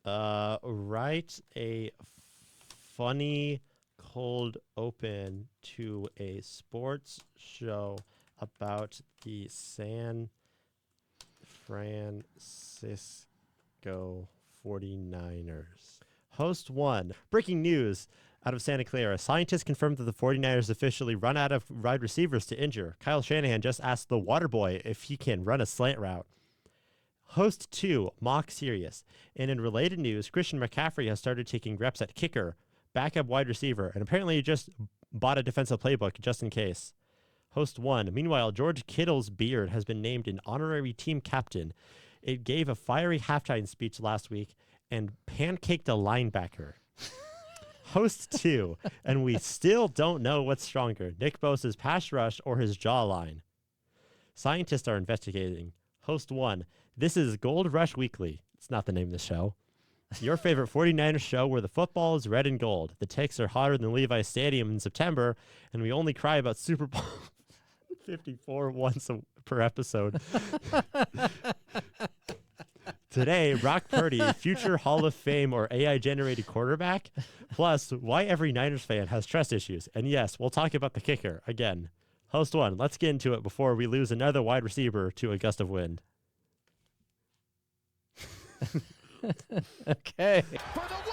Write a funny cold open to a sports show about the San Francisco 49ers. Host 1. Breaking news out of Santa Clara. Scientists confirmed that the 49ers officially run out of wide receivers to injure. Kyle Shanahan just asked the water boy if he can run a slant route. Host 2, mock serious. And in related news, Christian McCaffrey has started taking reps at kicker, backup wide receiver, and apparently he just bought a defensive playbook just in case. Host 1, meanwhile, George Kittle's beard has been named an honorary team captain. It gave a fiery halftime speech last week and pancaked a linebacker. Host 2, and we still don't know what's stronger, Nick Bosa's pass rush or his jawline. Scientists are investigating. Host 1, this is Gold Rush Weekly. It's not the name of the show. Your favorite 49ers show where the football is red and gold. The takes are hotter than Levi's Stadium in September, and we only cry about Super Bowl 54 once per episode. Today, Brock Purdy, future Hall of Fame or AI-generated quarterback, plus why every Niners fan has trust issues. And yes, we'll talk about the kicker again. Host 1, let's get into it before we lose another wide receiver to a gust of wind. Okay. For the win!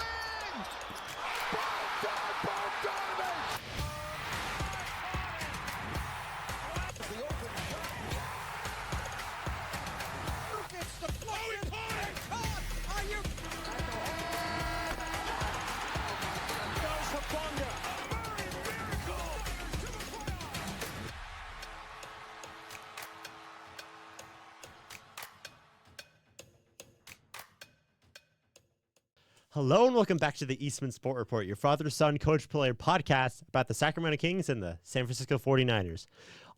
Hello and welcome back to the Eastman Sport Report, your father-son coach-player podcast about the Sacramento Kings and the San Francisco 49ers.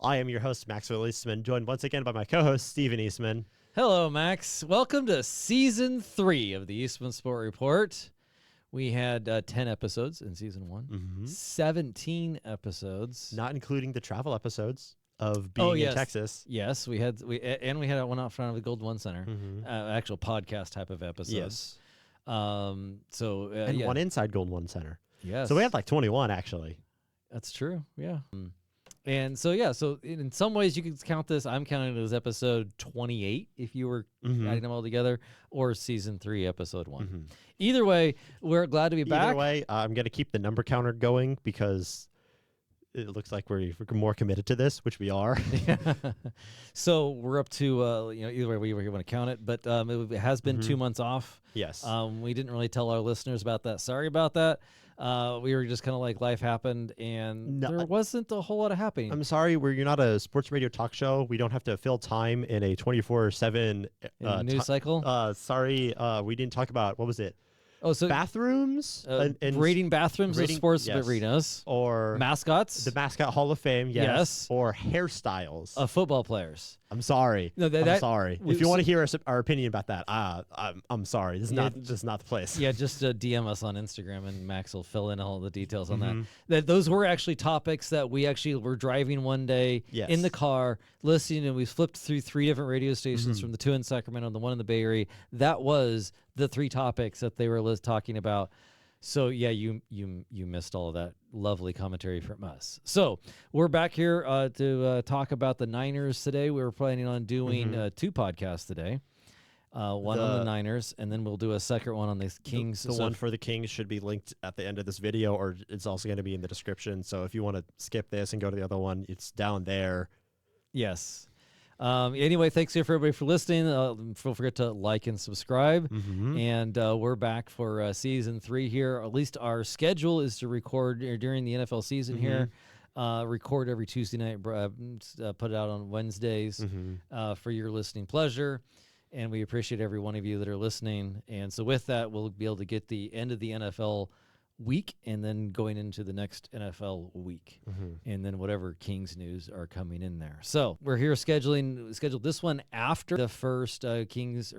I am your host, Maxwell Eastman, joined once again by my co-host, Steven Eastman. Hello, Max. Welcome to Season 3 of the Eastman Sport Report. We had 10 episodes in Season 1, 17 episodes. Not including the travel episodes of being in Texas. Yes, we had one out front of the Gold One Center, actual podcast type of episode. Yes. And one inside Gold One Center. Yes. So we had like 21 actually. That's true. Yeah. And so in some ways you can count this. I'm counting it as episode 28 if you were adding them all together, or Season 3, episode 1. Either way, we're glad to be back. Either way, I'm going to keep the number counter going because it looks like we're more committed to this, which we are. So we're up to, either way we want to count it, but it has been 2 months off. Yes. We didn't really tell our listeners about that. Sorry about that. We were just kind of like life happened, and there wasn't a whole lot of happening. I'm sorry, you're not a sports radio talk show. We don't have to fill time in a 24/7 news cycle. Sorry, we didn't talk about, what was it? Oh, so bathrooms and rating bathrooms of sports arenas, or mascots, the Mascot Hall of Fame, yes. Or hairstyles of football players. I'm sorry. No, I'm sorry. If you want to hear our opinion about that, I'm sorry. This is not the place. Yeah, just DM us on Instagram, and Max will fill in all the details on that. Those were actually topics that we actually were driving one day in the car, listening, and we flipped through 3 different radio stations from the 2 in Sacramento and the 1 in the Bay Area. That was the 3 topics that they were talking about. So yeah, you missed all of that lovely commentary from us. So we're back here to talk about the Niners today. We were planning on doing 2 podcasts today. One on the Niners, and then we'll do a second one on the Kings. The one for the Kings should be linked at the end of this video, or it's also going to be in the description. So if you want to skip this and go to the other one, it's down there. Yes. Anyway, thanks here for everybody for listening. Don't forget to like and subscribe. And we're back for Season 3 here. At least our schedule is to record during the NFL season here. Record every Tuesday night, put it out on Wednesdays for your listening pleasure. And we appreciate every one of you that are listening. And so with that, we'll be able to get the end of the NFL week and then going into the next NFL week. And then whatever Kings news are coming in there. So we're here scheduled this one after the first Niners.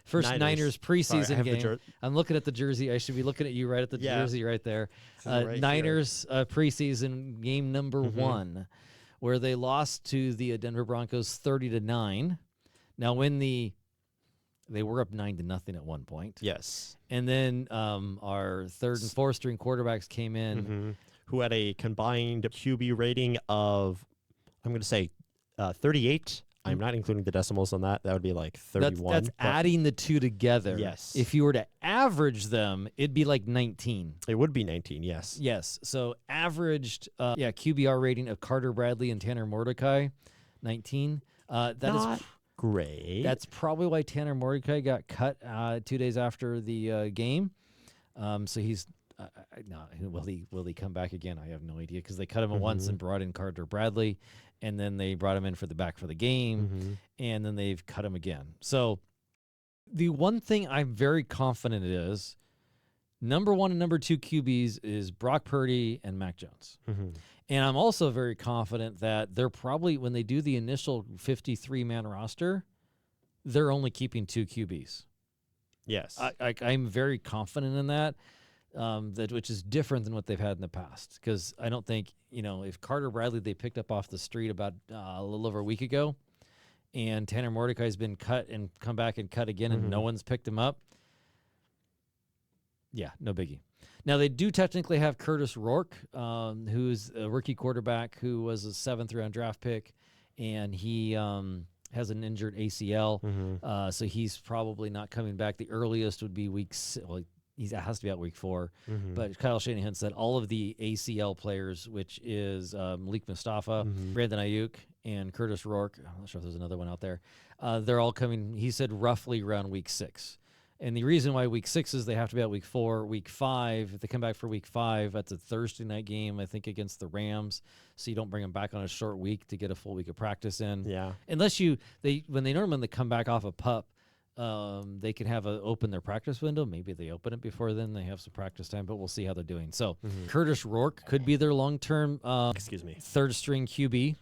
First Niners preseason game. I'm looking at the jersey. I should be looking at you right at the jersey right there. Niners preseason game number 1, where they lost to the Denver Broncos 30-9. Now, when the They were up 9-0 at one point. Yes. And then our third and fourth string quarterbacks came in. Who had a combined QB rating of, I'm going to say 38. I'm not including the decimals on that. That would be like 31. That's adding the two together. Yes. If you were to average them, it'd be like 19. It would be 19, yes. Yes. So averaged, QBR rating of Carter Bradley and Tanner Mordecai, 19. That Not is great. That's probably why Tanner Mordecai got cut 2 days after the game. So he's will he come back again? I have no idea because they cut him once and brought in Carter Bradley, and then they brought him in for the game, and then they've cut him again. So the one thing I'm very confident is number 1 and number 2 QBs is Brock Purdy and Mac Jones. And I'm also very confident that they're probably, when they do the initial 53-man roster, they're only keeping 2 QBs. Yes. I'm very confident in that, which is different than what they've had in the past. Because I don't think, if Carter Bradley they picked up off the street about a little over a week ago, and Tanner Mordecai's been cut and come back and cut again, and no one's picked him up, yeah, no biggie. Now, they do technically have Curtis Rourke, who's a rookie quarterback who was a 7th-round draft pick, and he has an injured ACL, so he's probably not coming back. The earliest would be week 6. Well, he has to be out week 4. But Kyle Shanahan said all of the ACL players, which is Malik Mustafa, Brandon Ayuk, and Curtis Rourke, I'm not sure if there's another one out there, they're all coming, he said, roughly around week 6. And the reason why week 6 is they have to be out week 4. Week 5, if they come back for week 5, that's a Thursday night game, I think, against the Rams. So you don't bring them back on a short week to get a full week of practice in. Yeah. Unless when they normally come back off a pup, they can open their practice window. Maybe they open it before then. They have some practice time, but we'll see how they're doing. So Curtis Rourke could be their long-term third string QB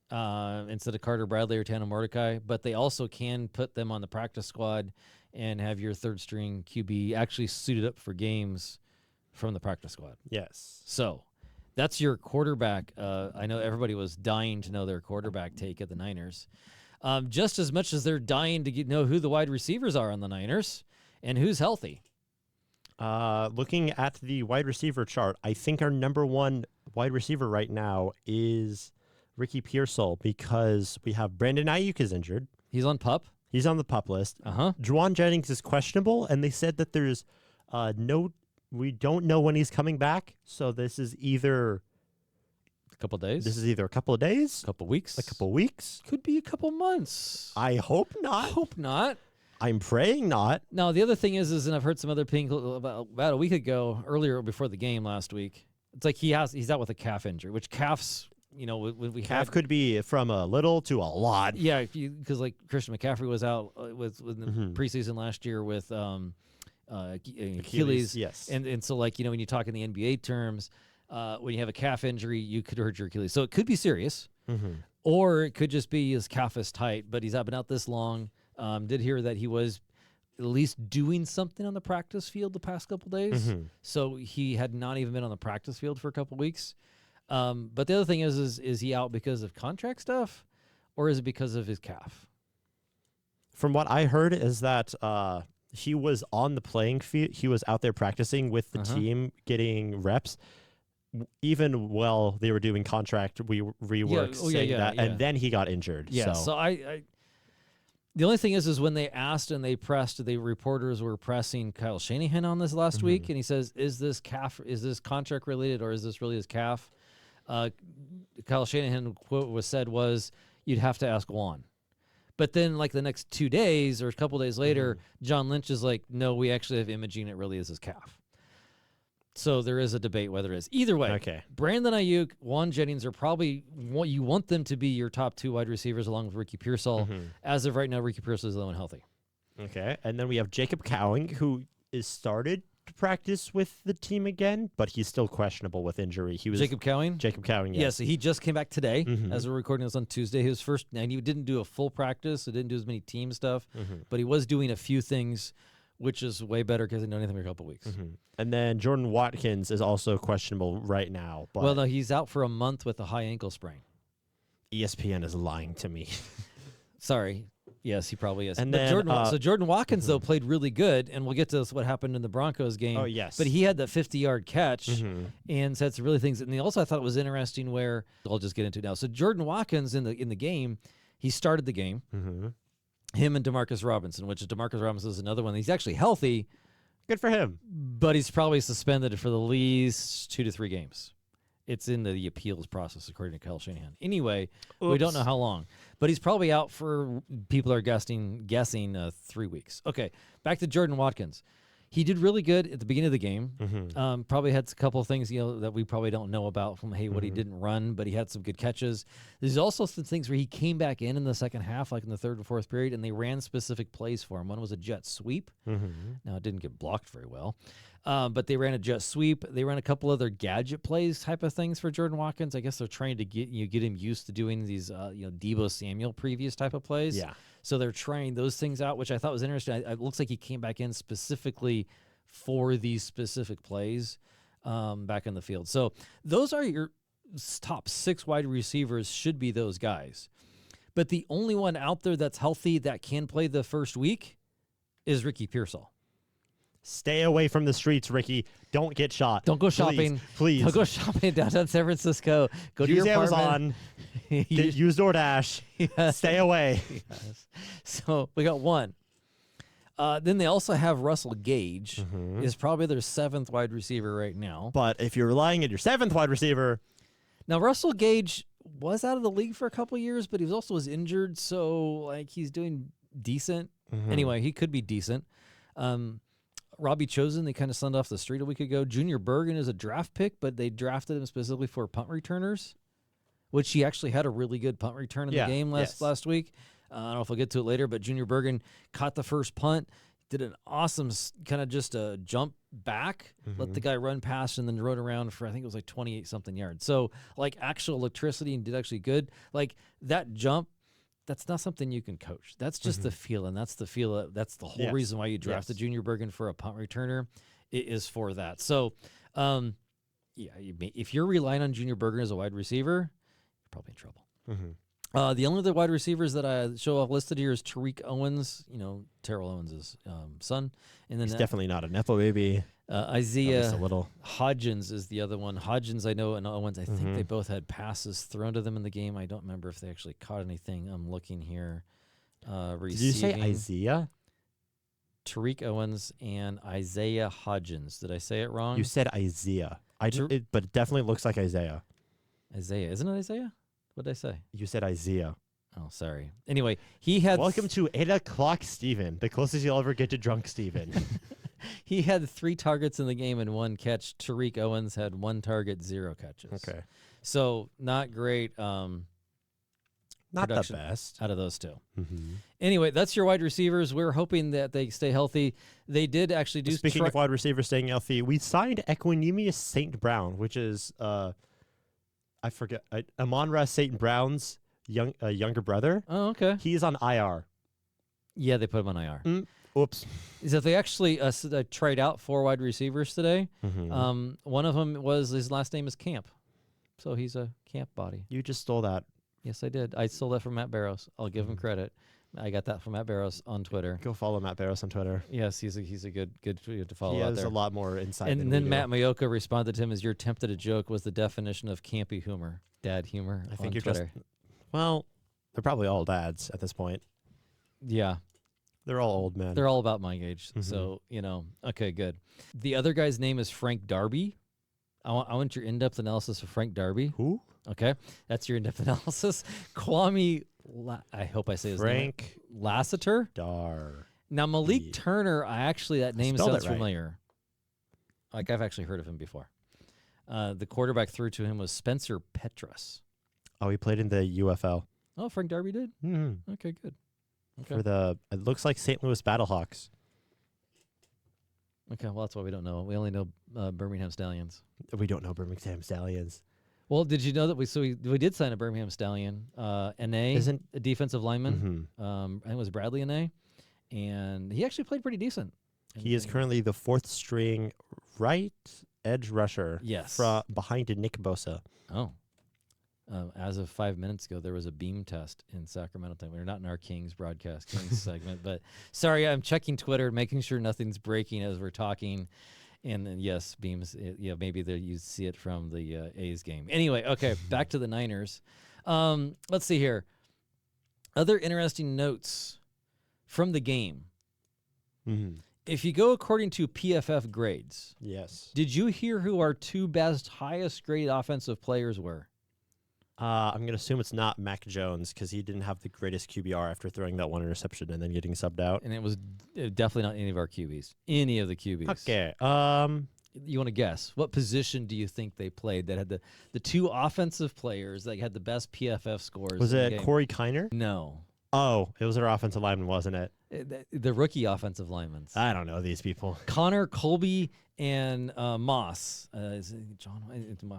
instead of Carter Bradley or Tanner Mordecai. But they also can put them on the practice squad and have your third string QB actually suited up for games from the practice squad. Yes. So that's your quarterback. I know everybody was dying to know their quarterback take at the Niners. Just as much as they're dying to know who the wide receivers are on the Niners and who's healthy. Looking at the wide receiver chart, I think our number 1 wide receiver right now is Ricky Pearsall because we have Brandon Ayuk is injured. He's on PUP. He's on the PUP list. Juwan Jennings is questionable, and they said that there's we don't know when he's coming back. So this is either a couple days. This is either a couple of days, a couple weeks, could be a couple months. I hope not. Hope not. I'm praying not. Now the other thing is, and I've heard some other people about a week ago, earlier before the game last week. It's like he's out with a calf injury, which calves. Calf could be from a little to a lot. Yeah, because like Christian McCaffrey was out with the preseason last year with Achilles. Yes, and so like when you talk in the NBA terms, when you have a calf injury, you could hurt your Achilles. So it could be serious, or it could just be his calf is tight. But he's been out this long. Did hear that he was at least doing something on the practice field the past couple days. So he had not even been on the practice field for a couple weeks. But the other thing is he out because of contract stuff, or is it because of his calf? From what I heard is that he was on the playing field. He was out there practicing with the team, getting reps, even while they were doing contract rework, and then he got injured. Yeah, so I the only thing is when they asked and they pressed, the reporters were pressing Kyle Shanahan on this last week, and he says, is this contract related, or is this really his calf? Kyle Shanahan quote was you'd have to ask Juan. But then like the next 2 days or a couple days later, John Lynch is like, no, we actually have imaging. It really is his calf. So there is a debate whether it is. Either way, Brandon Ayuk, Juwan Jennings are probably you want them to be your top 2 wide receivers along with Ricky Pearsall. As of right now, Ricky Pearsall is the one healthy. Okay, and then we have Jacob Cowing, who is started to practice with the team again, but he's still questionable with injury. He was Jacob Cowing? Jacob Cowing, yes. Yeah, so he just came back today as we're recording this on Tuesday. His first, and he didn't do a full practice, so didn't do as many team stuff, but he was doing a few things, which is way better because he didn't know anything for a couple weeks. And then Jordan Watkins is also questionable right now. But well, no, he's out for a month with a high ankle sprain. ESPN is lying to me. Sorry. Yes, he probably is. And but then, so Jordan Watkins though played really good, and we'll get to what happened in the Broncos game. Oh, yes. But he had that 50-yard catch, Mhm. and said some really things. And also, I thought it was interesting where I'll just get into it now. So Jordan Watkins in the game, he started the game. Mhm. Him and Demarcus Robinson, which Demarcus Robinson is another one. He's actually healthy, Good for him. but he's probably suspended for the least 2 to 3 games. It's in the appeals process, according to Kyle Shanahan. Anyway, we don't know how long, but he's probably out for, people are guessing 3 weeks. Okay, back to Jordan Watkins. He did really good at the beginning of the game. Mhm. Probably had a couple of things, that we probably don't know about from, what he didn't run, but he had some good catches. There's also some things where he came back in the second half, like in the third and fourth period, and they ran specific plays for him. One was a jet sweep. Mhm. Now, it didn't get blocked very well, but they ran a jet sweep. They ran a couple other gadget plays type of things for Jordan Watkins. I guess they're trying to get him used to doing these, Deebo Samuel previous type of plays. Yeah. So they're trying those things out, which I thought was interesting. It looks like he came back in specifically for these specific plays back in the field. So those are your top 6 wide receivers, should be those guys. But the only one out there that's healthy that can play the first week is Ricky Pearsall. Stay away from the streets, Ricky. Don't get shot. Don't go shopping. Please. Don't go shopping in downtown San Francisco. Go to Use your apartment. Amazon. Use DoorDash. Yes. Stay away. Yes. So we got one. Then they also have Russell Gage, is probably their 7th wide receiver right now. But if you're relying on your 7th wide receiver, Now Russell Gage was out of the league for a couple of years, but he was injured, so he's doing decent. Anyway, he could be decent. Robbie Chosen, they kind of sent off the street a week ago. Junior Bergen is a draft pick, but they drafted him specifically for punt returners, which he actually had a really good punt return in the game last week. I don't know if we'll get to it later, but Junior Bergen caught the first punt, did an awesome kind of just a jump back, let the guy run past, and then rode around for, I think it was 28-something yards. So, actual electricity, and did actually good. That jump, that's not something you can coach. That's just the feel, and that's the feel. That's the whole reason why you drafted Junior Bergen for a punt returner. It is for that. So, if you're relying on Junior Bergen as a wide receiver, you're probably in trouble. The only other wide receivers that I show off listed here is Tariq Owens, Terrell Owens' son. And then he's definitely not a Nepo baby. Isaiah a little. Hodgins is the other one. Hodgins, I know, and Owens, I think they both had passes thrown to them in the game. I don't remember if they actually caught anything. I'm looking here. Did you say Isaiah? Tariq Owens and Isaiah Hodgins. Did I say it wrong? You said Isaiah. But it definitely looks like Isaiah. Isaiah. Isn't it Isaiah? What did I say? You said Isaiah. Oh, sorry. Anyway, he had... Welcome to 8 o'clock, Steven. The closest you'll ever get to drunk Steven. He had 3 targets in the game and 1 catch. Tariq Owens had 1 target, 0 catches. Okay. So, not great not the best. out of those 2. Anyway, that's your wide receivers. We're hoping that they stay healthy. They did actually do... Speaking of wide receivers staying healthy, we signed Equanimous St. Brown, which is... I forget. Amon-Ra St. Brown's younger brother. Oh, okay. He's on IR. Yeah, they put him on IR. Oops. So they actually tried out 4 wide receivers today. One of them his last name is Camp. So he's a Camp body. You just stole that. Yes, I did. I stole that from Matt Barrows. I'll give him credit. I got that from Matt Barrows on Twitter. Go follow Matt Barrows on Twitter. Yes, he's a good to follow. He out has there. a lot more insight. And than then we Matt Mayoka responded to him as your attempt at a joke was the definition of campy humor, dad humor. I think on you're Twitter. Well, they're probably all dads at this point. Yeah, they're all old men. they're all about my age. So okay, good. The other guy's name is Frank Darby. I want your in-depth analysis of Frank Darby. Who? Okay, that's your in-depth analysis. Kwame, I hope I say his name. Frank Lassiter. Dar. Now Malik Turner, that name sounds right. familiar. I've actually heard of him before. The quarterback threw to him was Spencer Petras. Oh, he played in the UFL. Oh, Frank Darby did? Okay, good. Okay. For it looks like St. Louis Battlehawks. Okay, well, that's why we don't know. We only know Birmingham Stallions. We don't know Birmingham Stallions. Well, did you know that we did sign a Birmingham Stallion, N.A., a defensive lineman. I think it was Bradley N.A., and he actually played pretty decent. He is currently the 4th string right edge rusher. Yes. Behind Nick Bosa. Oh. as of 5 minutes ago, there was a beam test in Sacramento. We're not in our Kings broadcast Kings segment, but sorry, I'm checking Twitter, making sure nothing's breaking as we're talking. And then, yes, beams. Maybe you see it from the A's game. Anyway, okay, back to the Niners. Let's see here. Other interesting notes from the game. Mm-hmm. If you go according to PFF grades, Yes. did you hear who our two best, highest graded offensive players were? I'm going to assume it's not Mac Jones because he didn't have the greatest QBR after throwing that one interception and then getting subbed out. And it was definitely not any of our QBs. Any of the QBs. Okay. You want to guess? What position do you think they played that had the two offensive players that had the best PFF scores? Was in the it game? Corey Kiner? No. Oh, it was our offensive lineman, wasn't it? The rookie offensive linemen. I don't know these people. Connor Colby and Moss. Is it John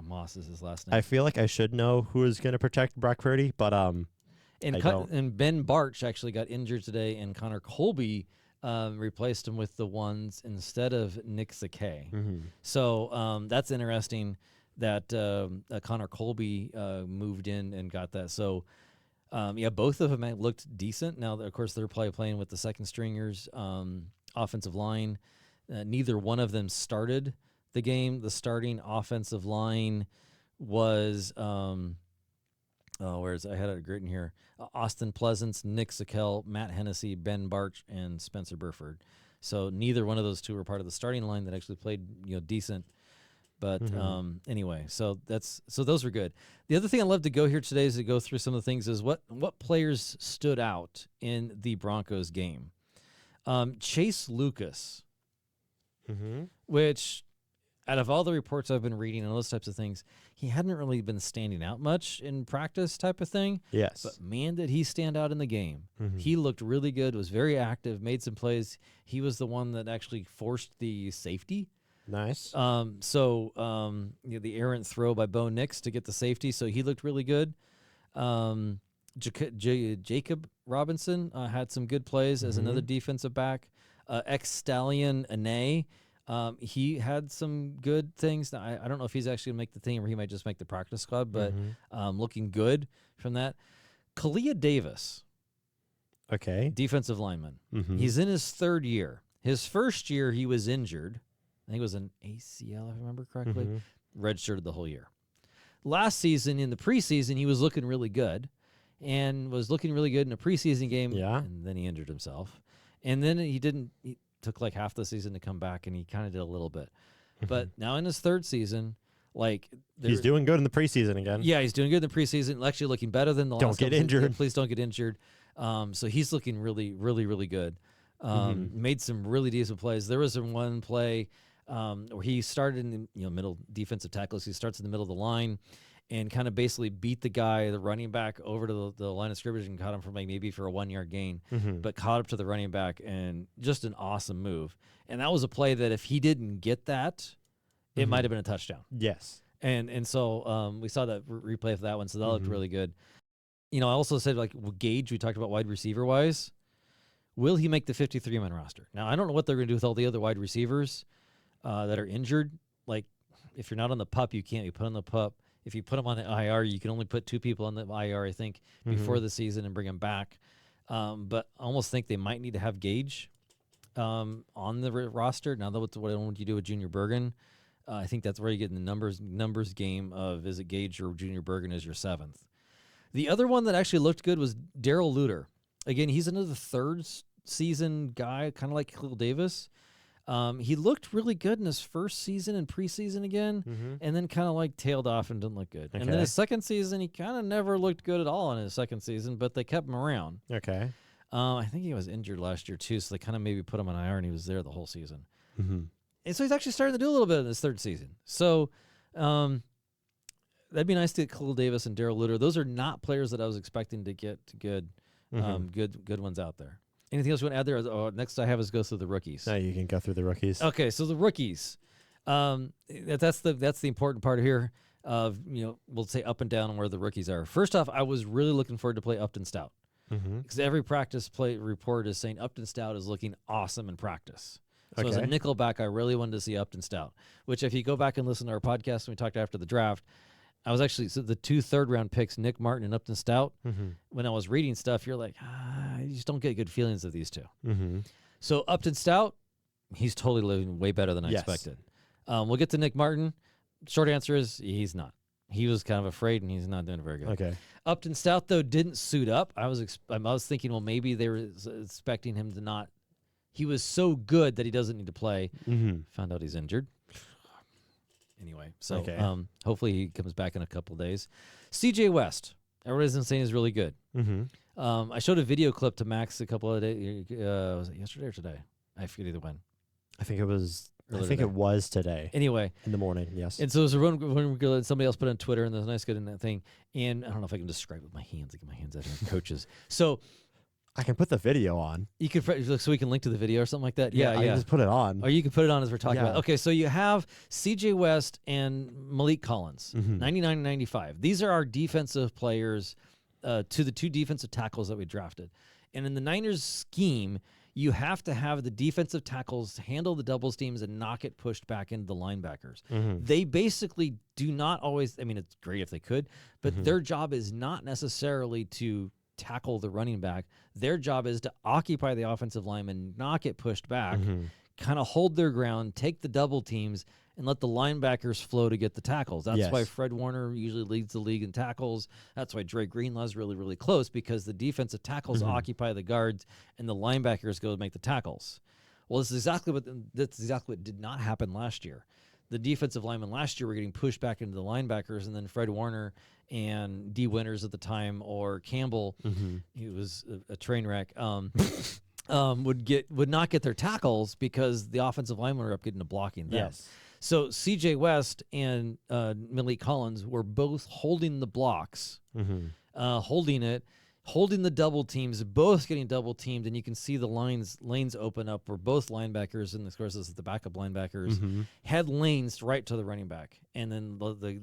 Moss is his last name. I feel like I should know who is going to protect Brock Purdy, but and don't. Ben Barch actually got injured today, and Connor Colby replaced him with the ones instead of Nick Sakay. Mm-hmm. So that's interesting that Connor Colby moved in and got that. So. Both of them looked decent. Now, of course, they're probably playing with the second stringers offensive line. Neither one of them started the game. The starting offensive line was, I had it written here, Austin Pleasance, Nick Sakel, Matt Hennessy, Ben Barch, and Spencer Burford. So neither one of those two were part of the starting line that actually played decent. But anyway, so those were good. The other thing I'd love to go here today is to go through some of the things is what players stood out in the Broncos game. Chase Lucas, which out of all the reports I've been reading and those types of things, he hadn't really been standing out much in practice type of thing. Yes. But man, did he stand out in the game. Mm-hmm. He looked really good, was very active, made some plays. He was the one that actually forced the safety. Nice. The errant throw by Bo Nix to get the safety, so he looked really good. Jacob Robinson had some good plays as another defensive back. Ex-Stallion Ane, he had some good things. Now, I don't know if he's actually going to make the team or he might just make the practice squad, but looking good from that. Kalia Davis, okay, defensive lineman. Mm-hmm. He's in his third year. His first year he was injured. I think it was an ACL, if I remember correctly. Redshirted the whole year. Last season, in the preseason, he was looking really good and was looking really good in a preseason game. Yeah. And then he injured himself. And then he took like half the season to come back, and he kind of did a little bit. But now in his third season, he's doing good in the preseason again. Yeah, he's doing good in the preseason. Actually looking better than the last. Don't get injured. Please don't get injured. So he's looking really, really, really good. Made some really decent plays. There was one play where he started in the middle defensive tackles. He starts in the middle of the line and kind of basically beat the running back over to the line of scrimmage and caught him for maybe for a 1-yard gain, but caught up to the running back, and just an awesome move. And that was a play that if he didn't get that, it might have been a touchdown. Yes. And so we saw that replay of that one, so that looked really good. I also said Gage, we talked about wide receiver wise. Will he make the 53-man roster? Now, I don't know what they're going to do with all the other wide receivers that are injured. Like, if you're not on the PUP, you can't be put on the PUP. If you put them on the IR, you can only put 2 people on the IR, I think, before the season and bring them back. But I almost think they might need to have Gage on the roster. Now, that's what I want you to do with Junior Bergen. I think that's where you get in the numbers game of is it Gage or Junior Bergen as your 7th. The other one that actually looked good was Darrell Luter. Again, he's another third season guy, kind of like Khalil Davis. He looked really good in his first season and preseason again, and then kind of tailed off and didn't look good. Okay. And then his second season, he kind of never looked good at all in his second season, but they kept him around. Okay. I think he was injured last year too, so they kind of maybe put him on IR, and he was there the whole season. And so he's actually starting to do a little bit in his third season. So that'd be nice to get Khalil Davis and Darrell Luter. Those are not players that I was expecting to get good ones out there. Anything else you want to add there? Next I have is go through the rookies. No, you can go through the rookies. Okay, so the rookies. That's the important part here of, we'll say up and down on where the rookies are. First off, I was really looking forward to play Upton Stout. Because every practice play report is saying Upton Stout is looking awesome in practice. So as a nickelback, I really wanted to see Upton Stout, which if you go back and listen to our podcast when we talked after the draft, I was actually the 2 third-round picks, Nick Martin and Upton Stout. Mm-hmm. When I was reading stuff, you're like, you just don't get good feelings of these two. Mm-hmm. So Upton Stout, he's totally living way better than I expected. We'll get to Nick Martin. Short answer is he's not. He was kind of afraid, and he's not doing very good. Okay. Upton Stout, though, didn't suit up. I was thinking, well, maybe they were expecting him to not. He was so good that he doesn't need to play. Mm-hmm. Found out he's injured. Anyway, so Okay. hopefully he comes back in a couple days. CJ West, everybody's been saying he's really good. Mm-hmm. I showed a video clip to Max a couple of days. Was it yesterday or today? I forget either when. I think it was. Earlier I think today. it was today. Anyway, In the morning. Yes. and so there's a one somebody else put on Twitter, and there's a nice good in that thing. And I don't know if I can describe it with my hands. I get my hands out here, coaches. So I can put the video on. you could so we can link to the video or something like that. I can just put it on. Or you can put it on as we're talking Yeah. about. Okay, so you have CJ West and Malik Collins, Mhm. 99 and 95. These are our defensive players to the 2 defensive tackles that we drafted. And in the Niners scheme, you have to have the defensive tackles handle the doubles teams and not get pushed back into the linebackers. Mhm. They basically do not always, I mean, it's great if they could, but Mhm. their job is not necessarily to tackle the running back. Their job is to occupy the offensive lineman, not get pushed back, Mhm. kind of hold their ground, take the double teams, and let the linebackers flow to get the tackles. That's why Yes. Fred Warner usually leads the league in tackles. That's why Dre Greenlaw's really, really close, because the defensive tackles Mhm. occupy the guards and the linebackers go to make the tackles. Well, that's exactly what did not happen last year. The defensive linemen last year were getting pushed back into the linebackers, and then Fred Warner and D. Winters at the time, or Campbell, Mhm. he was a train wreck, would not get their tackles because the offensive linemen were up getting to blocking them. Yes. So CJ West and Malik Collins were both holding the blocks, Mhm. holding the double teams, both getting double teamed, and you can see the lanes open up where both linebackers, and of course this is the backup linebackers, Mhm. had lanes right to the running back, and then the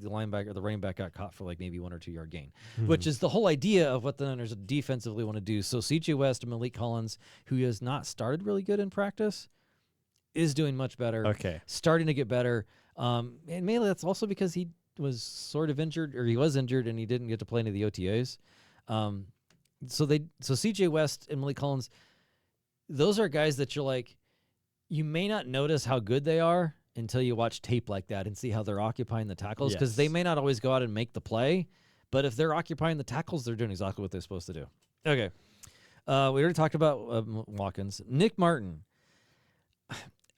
running back got caught for like maybe 1 or 2 yard gain, which is the whole idea of what the Niners defensively want to do. So CJ West and Malik Collins, who has not started really good in practice, is doing much better. Okay. Starting to get better. And mainly that's also because he was sort of injured, or he was injured, and he didn't get to play any of the OTAs. So CJ West and Malik Collins, those are guys that you're like, you may not notice how good they are until you watch tape like that and see how they're occupying the tackles, because they Yes. may not always go out and make the play, but if they're occupying the tackles, they're doing exactly what they're supposed to do. Okay. We already talked about Watkins. Nick Martin.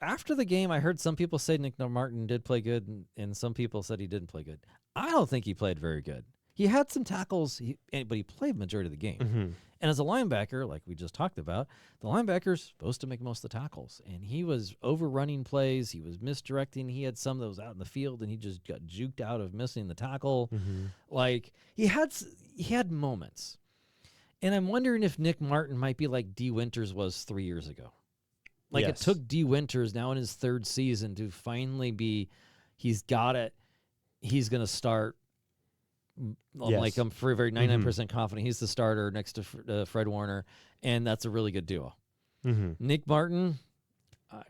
After the game, I heard some people say Nick Martin did play good, and some people said he didn't play good. I don't think he played very good. He had some tackles, but he played majority of the game. Mhm. And as a linebacker, like we just talked about, the linebacker's supposed to make most of the tackles. And he was overrunning plays. He was misdirecting. He had some that was out in the field, and he just got juked out of missing the tackle. Mhm. Like, he had moments. And I'm wondering if Nick Martin might be like D. Winters was 3 years ago. Like, Yes. it took D. Winters now in his 3rd season to finally he's got it. He's going to start. Yes. I'm very 99% confident he's the starter next to Fred Warner, and that's a really good duo. Mhm. Nick Martin, I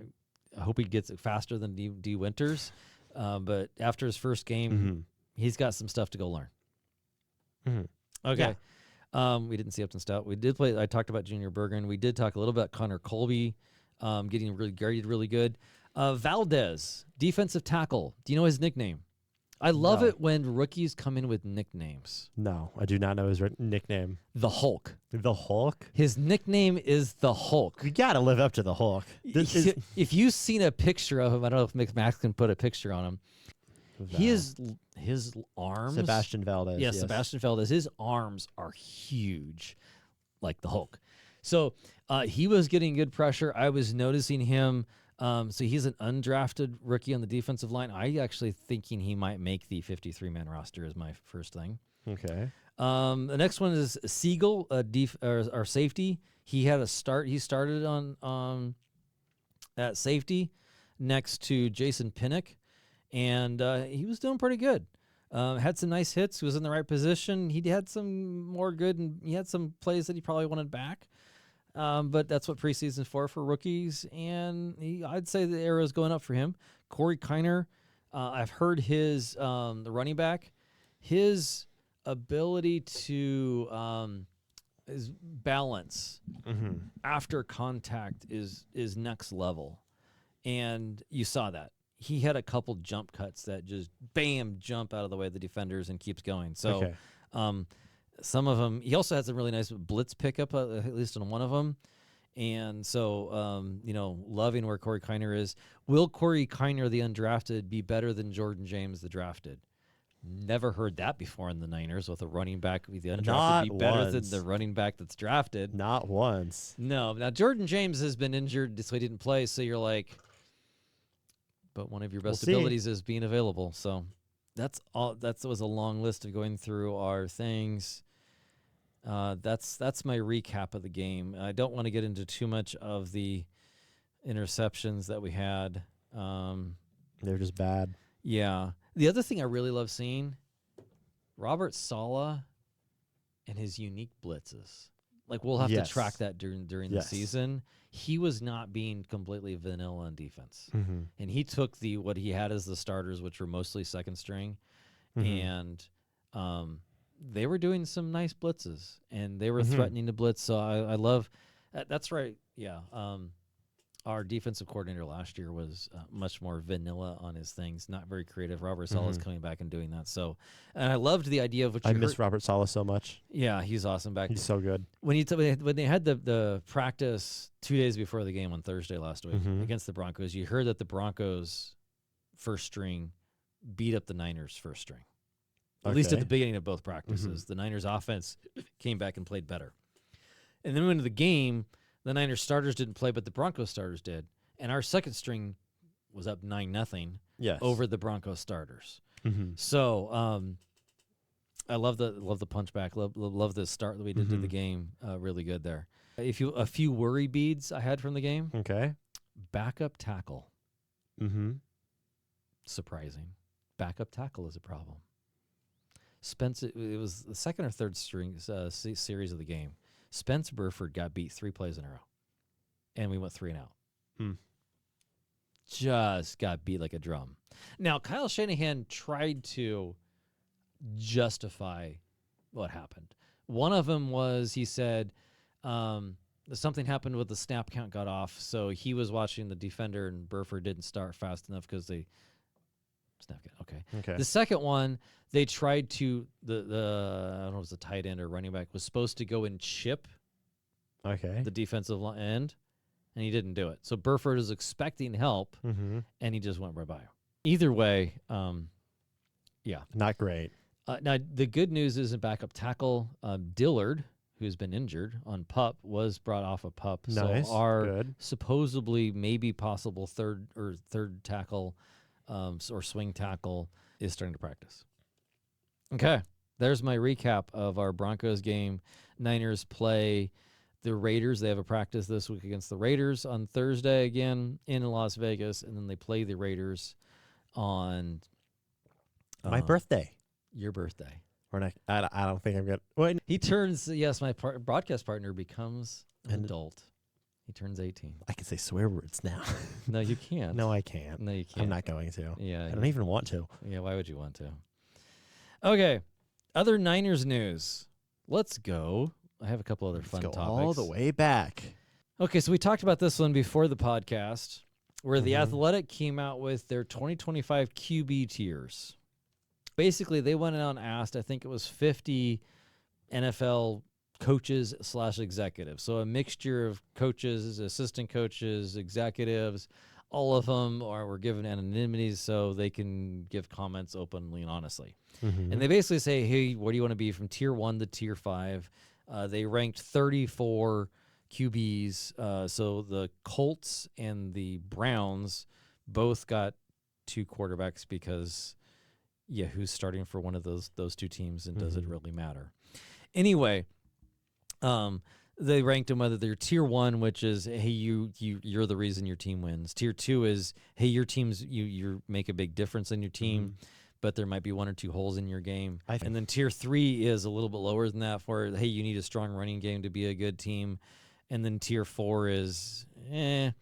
hope he gets it faster than D. Winters, but after his first game, Mhm. he's got some stuff to go learn. Mhm. Okay. We didn't see Upton Stout. We did play. I talked about Junior Bergen. We did talk a little about Connor Colby getting really graded really good. Valdez, defensive tackle. Do you know his nickname? I love No. it when rookies come in with nicknames. No, I do not know his nickname. The Hulk. The Hulk. His nickname is the Hulk. You gotta live up to the Hulk. This is If you've seen a picture of him, I don't know if Max can put a picture on him. His arms. Sebastian Valdez. Yeah, yes. Sebastian Valdez. His arms are huge, like the Hulk. So he was getting good pressure. I was noticing him. So he's an undrafted rookie on the defensive line. I actually thinking he might make the 53-man roster is my first thing. Okay. The next one is Siegel, our safety. He had a start. He started on at safety next to Jason Pinnock, and he was doing pretty good. Had some nice hits. He was in the right position. He had some more good, and he had some plays that he probably wanted back. But that's what preseason's for rookies, and I'd say the arrow's going up for him. Corey Kiner, I've heard his the running back his ability to his balance after contact is next level, and you saw that. He had a couple jump cuts that just bam jump out of the way of the defenders and keeps going. So some of them, he also had some really nice blitz pickup, at least on one of them. And so, loving where Corey Kiner is. Will Corey Kiner, the undrafted, be better than Jordan James, the drafted? Never heard that before in the Niners with a running back. The undrafted be better than the running back that's drafted. Not once. No. Now, Jordan James has been injured, so he didn't play. So you're like, but one of your best abilities is being available. So that's all. That was a long list of going through our things. That's my recap of the game. I don't want to get into too much of the interceptions that we had. They're just bad. Yeah. The other thing I really love seeing, Robert Saleh and his unique blitzes. Like, we'll have to track that during the season. He was not being completely vanilla on defense. And he took what he had as the starters, which were mostly second string, and they were doing some nice blitzes, and they were threatening to blitz. So I love that's right. Yeah. Our defensive coordinator last year was much more vanilla on his things, not very creative. Robert Saleh's coming back and doing that. So, and I loved the idea of what I miss Robert Saleh so much. Yeah, he's awesome back. He's so good. When they had the practice 2 days before the game on Thursday last week against the Broncos, you heard that the Broncos first string beat up the Niners first string. At least at the beginning of both practices. The Niners offense came back and played better. And then into the game, the Niners starters didn't play, but the Broncos starters did. And our second string was up 9-0 over the Broncos starters. So I love the punchback. Love the start that we did to the game. Really good there. A few worry beads I had from the game. Okay. Backup tackle. Surprising. Backup tackle is a problem. Spence, it was the second or third string series of the game. Spence Burford got beat 3 plays in a row, and we went 3 and out. Just got beat like a drum. Now, Kyle Shanahan tried to justify what happened. One of them was he said something happened with the snap count got off, so he was watching the defender, and Burford didn't start fast enough because they snap count. Okay. The second one, they tried to I don't know if it was a tight end or running back was supposed to go and chip the defensive end, and he didn't do it. So Burford is expecting help, and he just went right by him. Either way, not great. Now the good news is in backup tackle, Dillard, who's been injured on PUP, was brought off of PUP. Nice. So our Good. supposedly maybe possible third tackle or swing tackle is starting to practice. Okay, there's my recap of our Broncos game. Niners play the Raiders. They have a practice this week against the Raiders on Thursday again in Las Vegas, and then they play the Raiders on my birthday. Your birthday. Or not, I don't think I'm good. Wait. He turns, my broadcast partner becomes an adult. He turns 18. I can say swear words now. No, you can't. No, I can't. No, you can't. I'm not going to. Yeah. I don't even want to. Yeah, why would you want to? Okay. Other Niners news. Let's go. I have a couple other fun topics. All the way back. Okay, so we talked about this one before the podcast, where the Athletic came out with their 2025 QB tiers. Basically, they went out and asked, I think it was 50 NFL coaches / executives. So a mixture of coaches, assistant coaches, executives. All of them were given anonymity so they can give comments openly and honestly. And they basically say, hey, where do you want to be from tier 1 to tier 5? They ranked 34 QBs. So the Colts and the Browns both got 2 quarterbacks because, who's starting for one of those 2 teams, and does it really matter? Anyway, they ranked them whether they're tier 1, which is, hey, you're the reason your team wins. Tier 2 is, hey, your team's you make a big difference in your team, but there might be 1 or 2 holes in your game. And then tier 3 is a little bit lower than that for, hey, you need a strong running game to be a good team. And then tier 4 is, and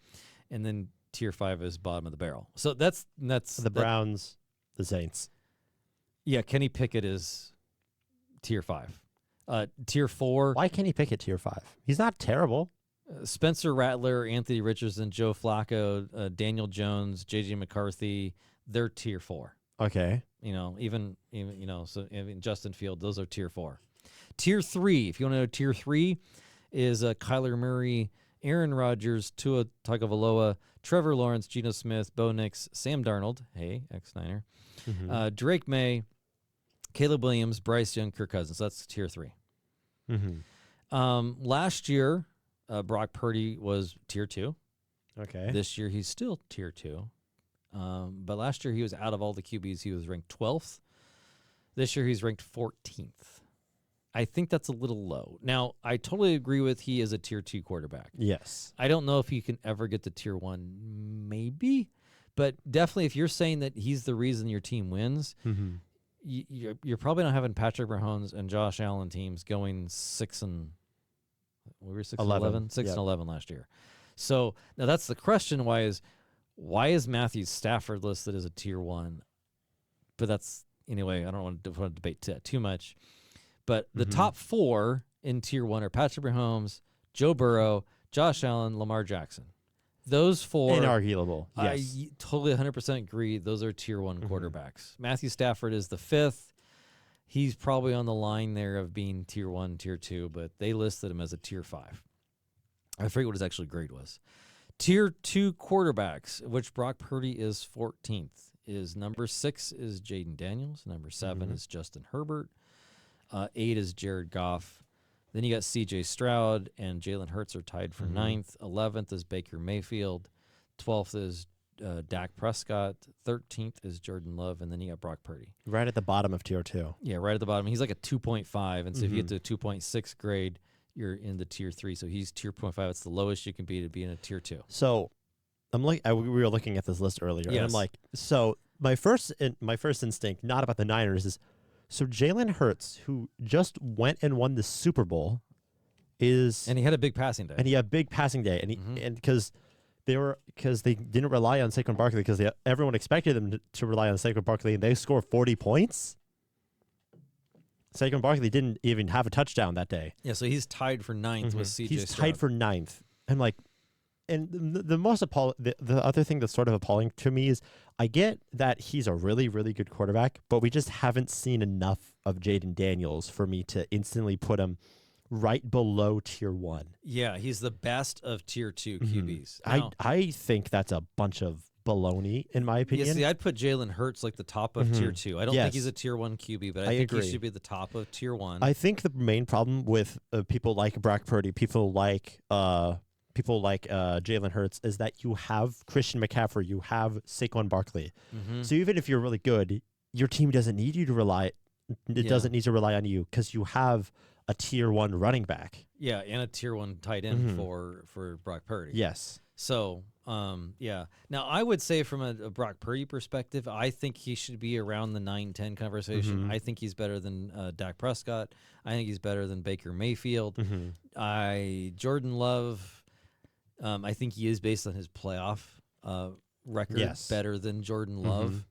then tier 5 is bottom of the barrel. So that's the Browns, the Saints. Yeah, Kenny Pickett is tier 5. Tier 4, Why can't he pick it tier 5? He's not terrible. Spencer Rattler, Anthony Richardson, Joe Flacco, Daniel Jones, J.J. McCarthy, they're tier 4. Okay. Even so even Justin Field, those are tier 4. Tier 3, if you want to know tier 3, is Kyler Murray, Aaron Rodgers, Tua Tagovailoa, Trevor Lawrence, Geno Smith, Bo Nix, Sam Darnold, hey, ex-Niner, Drake May, Caleb Williams, Bryce Young, Kirk Cousins. That's tier 3. Last year, Brock Purdy was tier 2. Okay. This year, he's still tier 2. But last year, he was out of all the QBs, he was ranked 12th. This year, he's ranked 14th. I think that's a little low. Now, I totally agree with he is a tier 2 quarterback. Yes. I don't know if he can ever get to tier 1, maybe. But definitely, if you're saying that he's the reason your team wins, you're probably not having Patrick Mahomes and Josh Allen teams going 6 and 11 last year. So now that's the question. Why is Matthew Stafford listed as a tier 1? But that's anyway. I don't want to debate too much. But the top 4 in tier 1 are Patrick Mahomes, Joe Burrow, Josh Allen, Lamar Jackson. Those 4, inarguable. Yes. I totally 100% agree. Those are tier 1 quarterbacks. Matthew Stafford is the 5th. He's probably on the line there of being tier 1, tier 2, but they listed him as a tier 5. I forget what his actual grade was. Tier 2 quarterbacks, which Brock Purdy is 14th, is number 6 is Jaden Daniels. Number 7 is Justin Herbert. 8 is Jared Goff. Then you got C.J. Stroud and Jalen Hurts are tied for 9th. 11th is Baker Mayfield. 12th is Dak Prescott. 13th is Jordan Love. And then you got Brock Purdy. Right at the bottom of tier 2. Yeah, right at the bottom. He's like a 2.5. And so if you get to a 2.6 grade, you're in the tier 3. So he's tier 0.5. It's the lowest you can be to be in a tier 2. So I'm like, we were looking at this list earlier. Yes. And I'm like, so my first instinct, not about the Niners, is so Jalen Hurts, who just went and won the Super Bowl, and he had a big passing day. And he had a big passing day, and because they didn't rely on Saquon Barkley because everyone expected them to rely on Saquon Barkley, and they scored 40 points. Saquon Barkley didn't even have a touchdown that day. Yeah, so he's tied for 9th with C.J. He's Stroud. tied for 9th. I'm like, and the other thing that's sort of appalling to me is I get that he's a really, really good quarterback, but we just haven't seen enough of Jaden Daniels for me to instantly put him right below tier 1. Yeah, he's the best of tier 2 QBs. Now, I think that's a bunch of baloney, in my opinion. Yeah, see, I'd put Jalen Hurts like the top of tier 2. I don't think he's a tier 1 QB, but I think agree. he should be the top of tier 1. I think the main problem with people like Brock Purdy, people like Jalen Hurts, is that you have Christian McCaffrey, you have Saquon Barkley. So even if you're really good, your team doesn't need you to rely. It doesn't need to rely on you because you have a tier 1 running back. Yeah, and a tier 1 tight end for Brock Purdy. Yes. So, yeah. Now, I would say from a Brock Purdy perspective, I think he should be around the 9-10 conversation. I think he's better than Dak Prescott. I think he's better than Baker Mayfield. Jordan Love, I think he is, based on his playoff record, better than Jordan Love.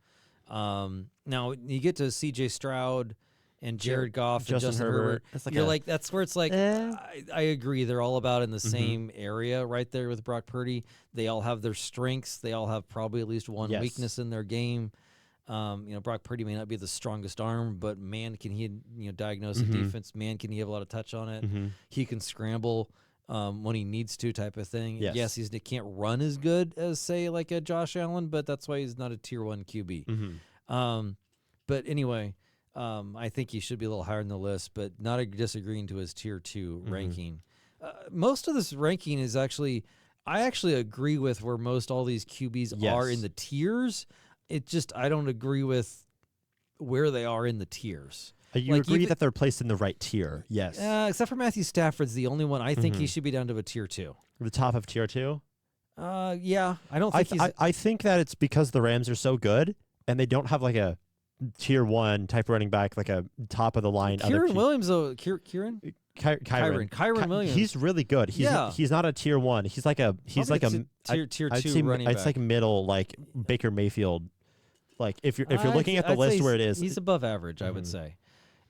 Now, you get to C.J. Stroud and Jared Goff and Justin Herbert. You're like, that's where it's like, I agree. They're all about in the same area right there with Brock Purdy. They all have their strengths. They all have probably at least one weakness in their game. Brock Purdy may not be the strongest arm, but man, can he diagnose a defense? Man, can he have a lot of touch on it? He can scramble when he needs to, type of thing. Yes, he can't run as good as, say, like a Josh Allen, but that's why he's not a tier 1 QB. But anyway, I think he should be a little higher on the list, but not disagreeing to his tier 2 ranking. Most of this ranking is actually, I actually agree with where most all these QBs are in the tiers. It just, I don't agree with where they are in the tiers. You agree that they're placed in the right tier? Yes. Except for Matthew Stafford's the only one. I think he should be down to a tier 2. The top of tier 2? Yeah. I don't think I think that it's because the Rams are so good and they don't have like a tier 1 type running back, like a top of the line. Kyron Williams, though. Kyron Williams. He's really good. He's not a tier 1. He's like a tier 2 running back. It's like middle, like Baker Mayfield. Like if you're looking at the list where it is, he's above average, I would say.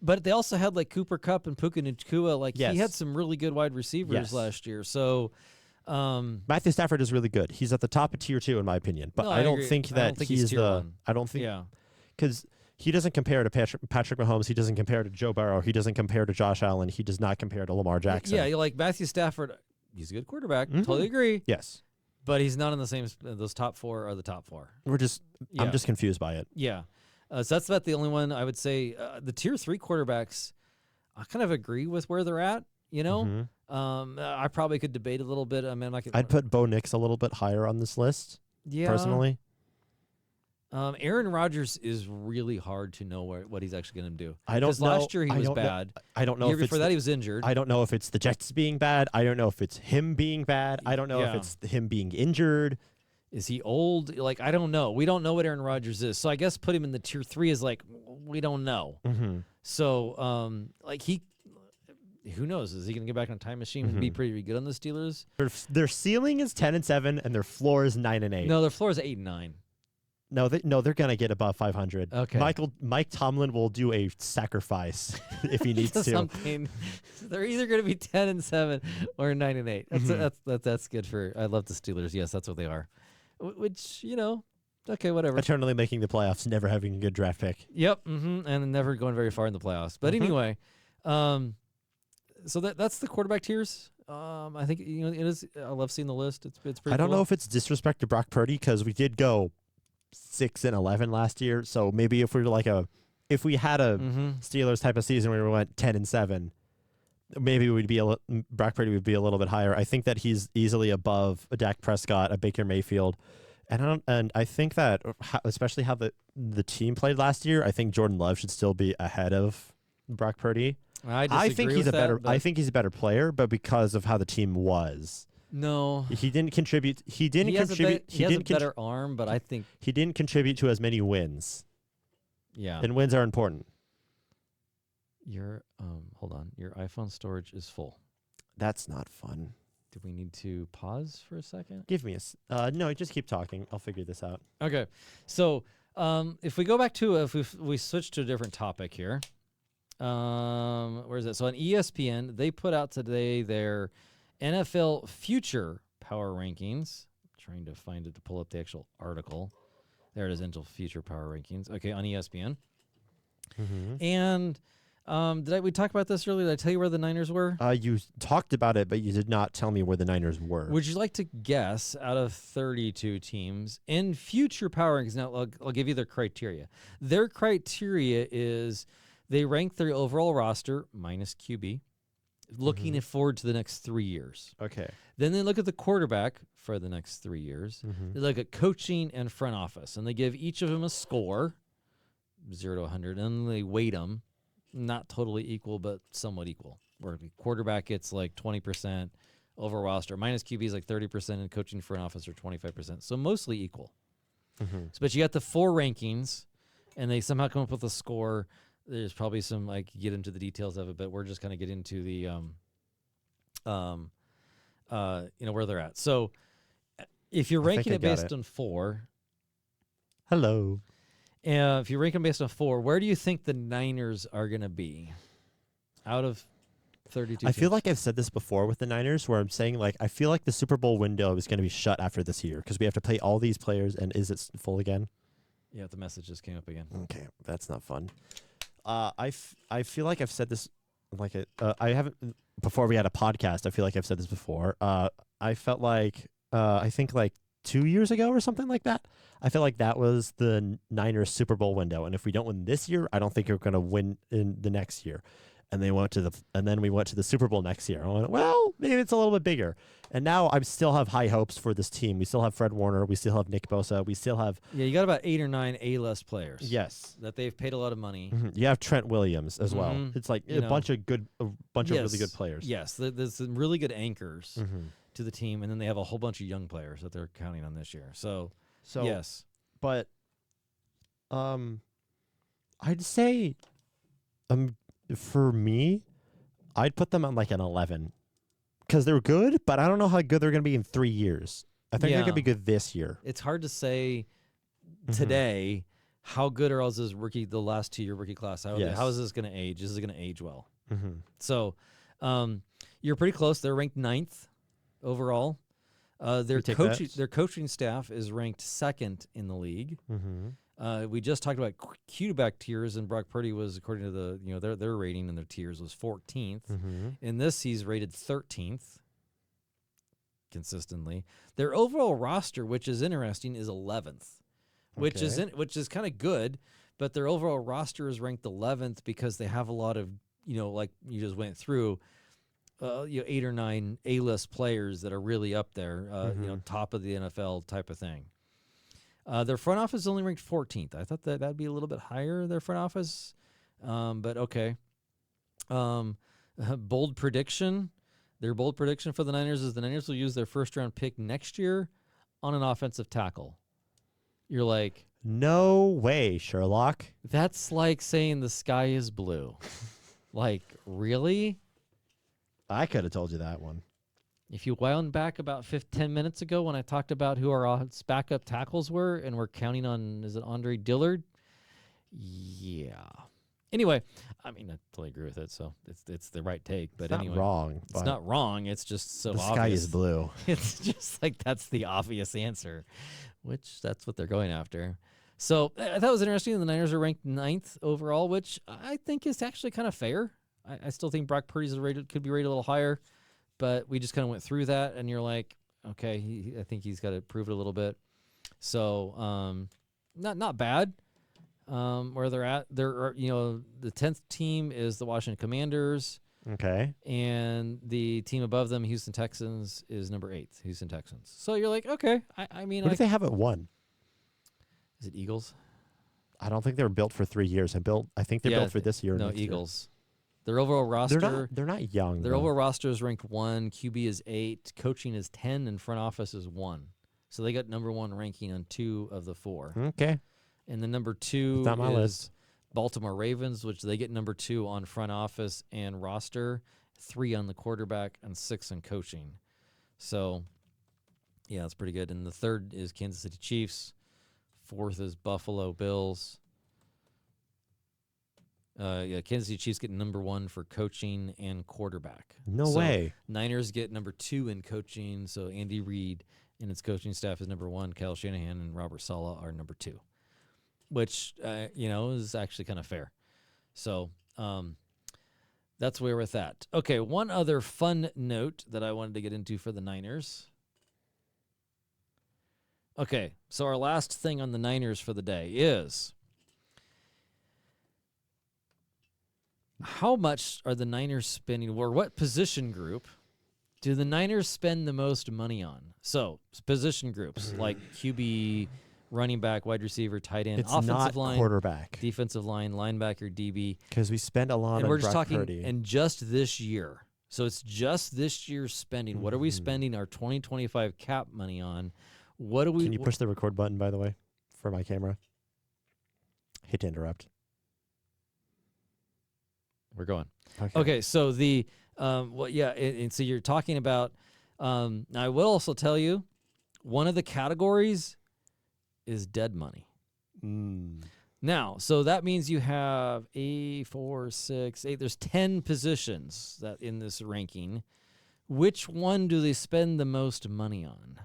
But they also had like Cooper Kupp and Puka Nacua. Like he had some really good wide receivers last year. So Matthew Stafford is really good. He's at the top of tier 2 in my opinion. But I don't think that he's tier 1. I don't think because he doesn't compare to Patrick Mahomes. He doesn't compare to Joe Burrow. He doesn't compare to Josh Allen. He does not compare to Lamar Jackson. Yeah, like Matthew Stafford. He's a good quarterback. Totally agree. Yes. But he's not in the same. Those top 4 are the top 4. I'm just confused by it. Yeah. So that's about the only one I would say. The tier 3 quarterbacks, I kind of agree with where they're at. You know, I probably could debate a little bit. I mean, I'd put Bo Nix a little bit higher on this list. Yeah. Personally. Aaron Rodgers is really hard to know what he's actually going to do. I don't know. Last year he was bad. I don't know. Year before that he was injured. I don't know if it's the Jets being bad. I don't know if it's him being bad. I don't know if it's him being injured. Is he old? Like, I don't know. We don't know what Aaron Rodgers is. So I guess put him in the tier 3 is like, we don't know. So, like who knows? Is he going to get back on a time machine and be pretty good on the Steelers? Their ceiling is 10-7 and their floor is 9-8. No, their floor is 8-9. No, they're gonna get above 500. Okay. Mike Tomlin will do a sacrifice if he needs to. Something. They're either gonna be 10-7 or 9-8. That's good for. I love the Steelers. Yes, that's what they are. Which okay, whatever. Eternally making the playoffs, never having a good draft pick. Yep. And never going very far in the playoffs. But anyway, so that's the quarterback tiers. I think it is. I love seeing the list. It's pretty. I don't cool. know if it's disrespect to Brock Purdy because we did go 6-11 last year. So maybe if we were if we had a Steelers type of season where we went 10-7, maybe Brock Purdy would be a little bit higher. I think that he's easily above a Dak Prescott, a Baker Mayfield, and I think that especially how the team played last year, I think Jordan Love should still be ahead of Brock Purdy. I think he's I think he's a better player, but because of how the team was. No, he didn't contribute. He has a better arm, but I think he didn't contribute to as many wins. Yeah, and wins are important. Your hold on. Your iPhone storage is full. That's not fun. Do we need to pause for a second? Give me a no. Just keep talking. I'll figure this out. Okay, so if we go back to if we switch to a different topic here, where is it? So on ESPN, they put out today their NFL future power rankings. I'm trying to find it to pull up the actual article. There it is, NFL future power rankings. Okay, on ESPN. And did we talk about this earlier? Did I tell you where the Niners were? You talked about it, but you did not tell me where the Niners were. Would you like to guess out of 32 teams in future power rankings? Now, I'll give you their criteria. Their criteria is they rank their overall roster minus QB. Looking forward to the next 3 years. Okay. Then they look at the quarterback for the next 3 years. They look at coaching and front office, and they give each of them a score, 0 to 100, and they weight them, not totally equal, but somewhat equal. Where the quarterback gets like 20% over roster, minus QB is like 30%, and coaching front office are 25%. So mostly equal. But you got the 4 rankings, and they somehow come up with a score. There's probably some get into the details of it, but we're just kind of get into the where they're at. So if you're ranking it based on 4, hello. If you're ranking based on 4, where do you think the Niners are going to be out of 32? I feel like I've said this before with the Niners, where I'm saying I feel like the Super Bowl window is going to be shut after this year because we have to play all these players. And is it full again? Yeah, the message just came up again. Okay, that's not fun. I feel like I've said this I haven't before we had a podcast. I feel like I've said this before. I felt like I think 2 years ago or something like that. I feel like that was the Niners Super Bowl window, and if we don't win this year, I don't think we're going to win in the next year. And then we went to the Super Bowl next year. I went, well, maybe it's a little bit bigger. And now I still have high hopes for this team. We still have Fred Warner. We still have Nick Bosa. We still have you got about 8 or 9 A-list players. Yes, that they've paid a lot of money. You have Trent Williams as well. It's a bunch of really good players. Yes, there's some really good anchors to the team, and then they have a whole bunch of young players that they're counting on this year. So yes, but I'd say for me, I'd put them on an 11 because they're good, but I don't know how good they're going to be in 3 years. I think they're going to be good this year. It's hard to say today how good are all those the last 2-year rookie class? How Yes. is this going to age? Is it going to age well? Mm-hmm. So you're pretty close. They're ranked 9th overall. Their coaching staff is ranked 2nd in the league. Mm-hmm. We just talked about quarterback tiers, and Brock Purdy was, according to the their rating and their tiers, was 14th. Mm-hmm. In this, he's rated 13th consistently. Their overall roster, which is interesting, is 11th, which is kind of good. But their overall roster is ranked 11th because they have a lot of like you just went through. 8 or 9 A-list players that are really up there, top of the NFL type of thing. Their front office is only ranked 14th. I thought that'd be a little bit higher, their front office, but okay. Bold prediction. Their bold prediction for the Niners is the Niners will use their first-round pick next year on an offensive tackle. You're like, no way, Sherlock. That's like saying the sky is blue. Like, really? I could have told you that one. If you wound back about 10 minutes ago when I talked about who our backup tackles were, and we're counting on, is it Andre Dillard? Yeah. Anyway, I mean, I totally agree with it, so it's the right take. But it's anyway, not wrong. It's not wrong. It's just so the obvious. sky is blue. It's just like that's the obvious answer, which that's what they're going after. So I thought it was interesting. The Niners are ranked 9th overall, which I think is actually kind of fair. I still think Brock Purdy's could be rated a little higher, but we just kind of went through that, and you're like, okay, I think he's got to prove it a little bit. So not bad where they're at. They're the 10th team is the Washington Commanders. Okay. And the team above them, Houston Texans, is number 8, Houston Texans. So you're like, okay. I mean, what if they haven't won? Is it Eagles? I don't think they were built for 3 years. I think they're built for this year. No, Eagles. Their overall roster. They're not young. Their overall roster is ranked 1. QB is 8. Coaching is 10, and front office is 1. So they got number 1 ranking on 2 of the 4. Okay. And the number 2 not my is list. Baltimore Ravens, which they get number 2 on front office and roster, 3 on the quarterback, and 6 on coaching. So, yeah, that's pretty good. And the 3rd is Kansas City Chiefs. 4th is Buffalo Bills. Kansas City Chiefs get number 1 for coaching and quarterback. No way. Niners get number 2 in coaching. So Andy Reid and its coaching staff is number 1. Kyle Shanahan and Robert Saleh are number 2, which is actually kind of fair. So that's where we're with that. Okay, one other fun note that I wanted to get into for the Niners. Okay, so our last thing on the Niners for the day is, how much are the Niners spending, or what position group do the Niners spend the most money on? So, position groups like QB, running back, wide receiver, tight end, it's offensive not line, quarterback, defensive line, linebacker, DB. Because we spend a lot and on we're just Brock talking, Purdy. and just this year. So it's just this year's spending. What are we spending our 2025 cap money on? What do we? Can you push the record button, by the way, for my camera? Hate to interrupt. We're going. Okay, so the and so you're talking about. Now I will also tell you, one of the categories is dead money. Now, so that means you have 8. There's 10 positions that in this ranking. Which one do they spend the most money on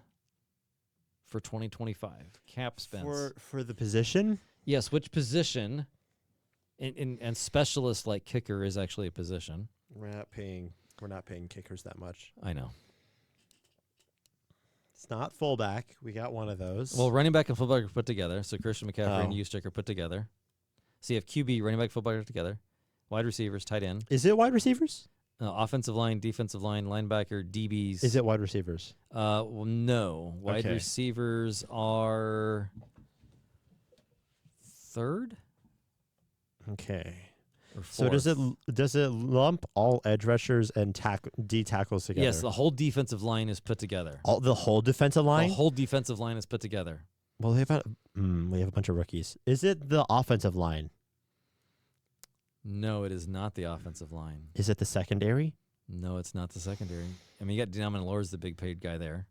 for 2025 cap spends? For the position? Yes, which position? And specialist like kicker is actually a position. We're not paying kickers that much. I know. It's not fullback. We got one of those. Well, running back and fullback are put together. So Christian McCaffrey and Juszczyk are put together. So you have QB, running back, fullback are together. Wide receivers, tight end. Is it wide receivers? Offensive line, defensive line, linebacker, DBs. Is it wide receivers? Well, no. Wide receivers are 3rd. Okay. So does it lump all edge rushers and D tackles together? Yes, the whole defensive line is put together. The whole defensive line? The whole defensive line is put together. Well, we have a bunch of rookies. Is it the offensive line? No, it is not the offensive line. Is it the secondary? No, it's not the secondary. I mean, you got Diamond Lord's the big paid guy there.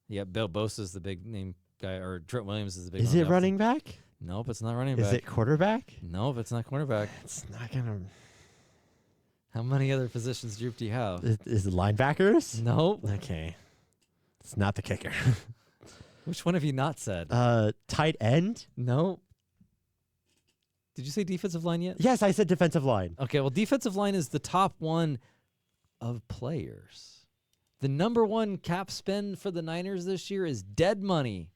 You got Bill Bosa's the big name guy, or Trent Williams is the big. Is it running back? Nope, it's not running Is back. it quarterback? Nope, it's not cornerback. It's not gonna. How many other positions group do you have? Is it linebackers? Nope. Okay. It's not the kicker. Which one have you not said? Tight end? Nope. Did you say defensive line yet? Yes, I said defensive line. Okay, well, defensive line is the top one of players. The number one cap spend for the Niners this year is dead money.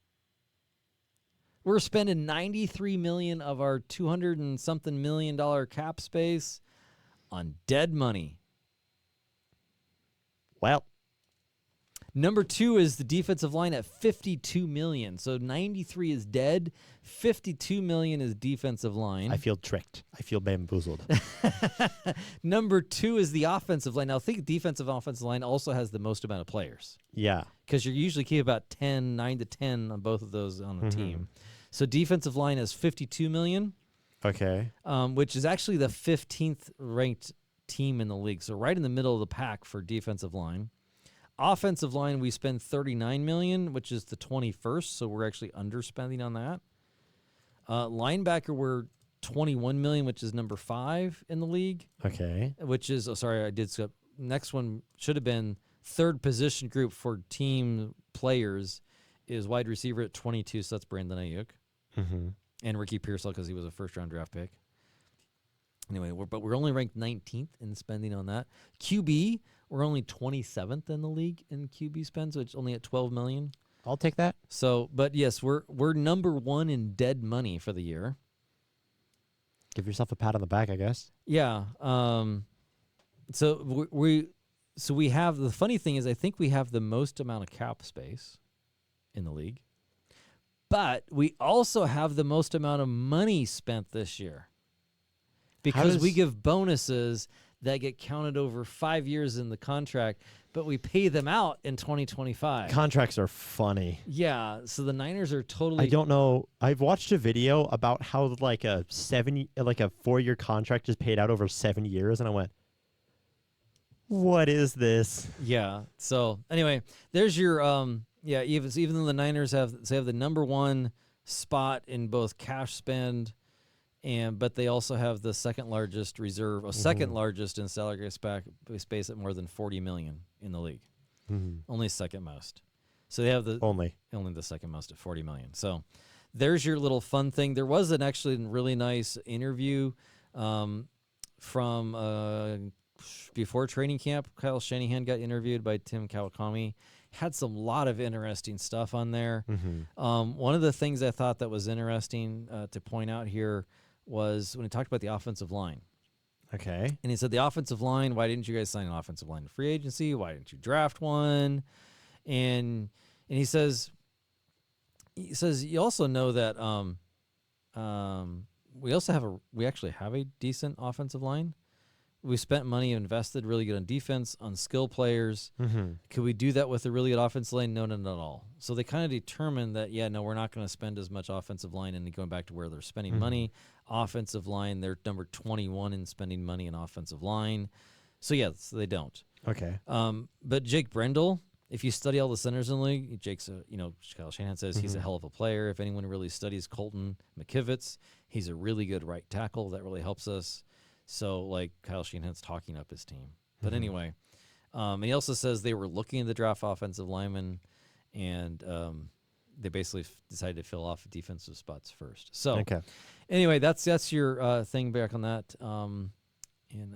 We're spending $93 million of our $200 and something million cap space on dead money. Well, Number 2 is the defensive line at $52 million. So 93 is dead. $52 million is defensive line. I feel tricked. I feel bamboozled. Number 2 is the offensive line. Now, I think defensive and offensive line also has the most amount of players. Yeah. Because you usually keep about 9 to 10 on both of those on a team. So defensive line is $52 million. Okay. Which is actually the 15th ranked team in the league. So right in the middle of the pack for defensive line. Offensive line, we spend $39 million, which is the 21st, so we're actually underspending on that. Linebacker, we're $21 million, which is number 5 in the league. Okay. Which is, sorry, I did skip. Next one should have been third position group for team players is wide receiver at 22, so that's Brandon Ayuk. Mm-hmm. And Ricky Pearsall because he was a first-round draft pick. Anyway, but we're only ranked 19th in spending on that. QB, we're only 27th in the league in QB spend, so it's only at $12 million. I'll take that. So, but yes, we're number 1 in dead money for the year. Give yourself a pat on the back, I guess. Yeah. So we have, the funny thing is I think we have the most amount of cap space in the league, but we also have the most amount of money spent this year because we give bonuses that get counted over 5 years in the contract, but we pay them out in 2025. Contracts are funny. Yeah, so the Niners are totally. I don't know. I've watched a video about how like a 4-year contract is paid out over 7 years, and I went, "What is this?" Yeah. So anyway, there's your even though the Niners have the number 1 spot in both cash spend, but they also have the second largest reserve, second largest in salary space at more than $40 million in the league. Mm-hmm. Only second most. So they have only the second most at $40 million. So there's your little fun thing. There was an actually really nice interview from before training camp. Kyle Shanahan got interviewed by Tim Kawakami. Had some lot of interesting stuff on there. Mm-hmm. One of the things I thought that was interesting to point out here was when he talked about the offensive line. Okay. And he said, the offensive line, why didn't you guys sign an offensive line in free agency? Why didn't you draft one? And he says you also know that we actually have a decent offensive line. We spent money, invested really good on defense, on skill players. Mm-hmm. Could we do that with a really good offensive line? No, not at all. So they kind of determined that, we're not going to spend as much offensive line, and going back to where they're spending money. Offensive line, they're number 21 in spending money in offensive line. So, so they don't. Okay. But Jake Brendel, if you study all the centers in the league, Jake's Kyle Shanahan says he's a hell of a player. If anyone really studies Colton McKivitz, he's a really good right tackle. That really helps us. So, Kyle Shanahan's talking up his team. But anyway, and he also says they were looking at the draft offensive linemen, and they basically decided to fill off defensive spots first. So, anyway, that's your thing back on that. And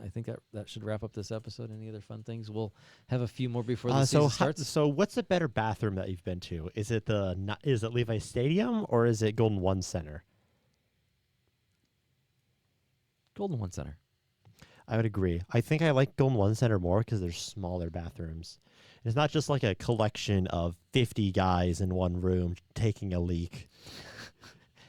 I think that should wrap up this episode. Any other fun things? We'll have a few more before the season starts. So, what's the better bathroom that you've been to? Is it Levi Stadium or is it Golden One Center? Golden One Center. I would agree. I think I like Golden One Center more because there's smaller bathrooms. It's not just like a collection of 50 guys in one room taking a leak.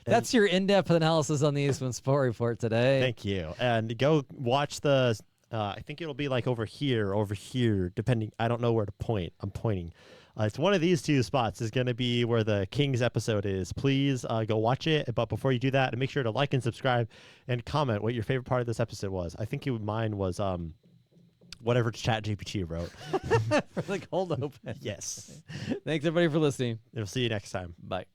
That's your in-depth analysis on the Eastman Sport Report today. Thank you. And go watch the, I think it'll be over here, depending. I don't know where to point. I'm pointing. It's one of these two spots is going to be where the Kings episode is. Please go watch it. But before you do that, make sure to like and subscribe and comment what your favorite part of this episode was. I think mine was whatever ChatGPT wrote. For the cold open. Yes. Thanks, everybody, for listening. We'll see you next time. Bye.